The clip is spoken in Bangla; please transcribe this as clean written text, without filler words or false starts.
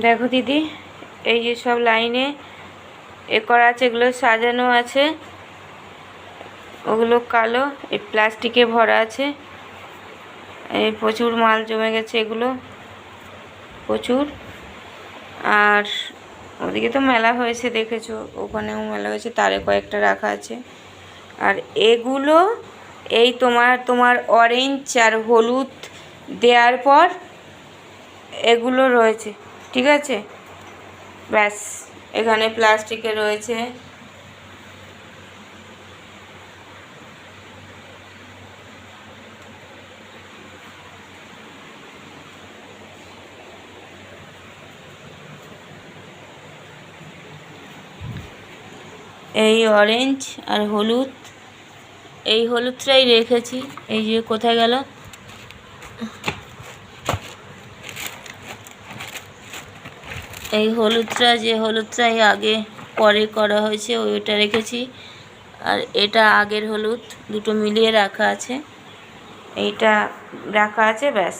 দেখো দিদি, এই যে সব লাইনে এ করা আছে, এগুলো সাজানো আছে, ওগুলো কালো, এই প্লাস্টিকে ভরা আছে, এই প্রচুর মাল জমে গেছে এগুলো প্রচুর। আর ওদিকে তো মেলা হয়েছে দেখেছো, ওখানেও মেলা হয়েছে, তারে কয়েকটা রাখা আছে। আর এগুলো এই তোমার অরেঞ্জ আর হলুদ দেওয়ার পর এগুলো রয়েছে, ঠিক আছে? ব্যাস, এখানে প্লাস্টিকে রয়েছে। এই অরেঞ্জ আর হলুদ, এই হলুদটাই রেখেছি, এই যে কোথায় গেল, এই হলুদটাই আগে পরে করা হয়েছে, ওইটা রেখেছি। আর এটা আগের হলুদ, দুটো মিলিয়ে রাখা আছে, এইটা রাখা আছে, ব্যাস।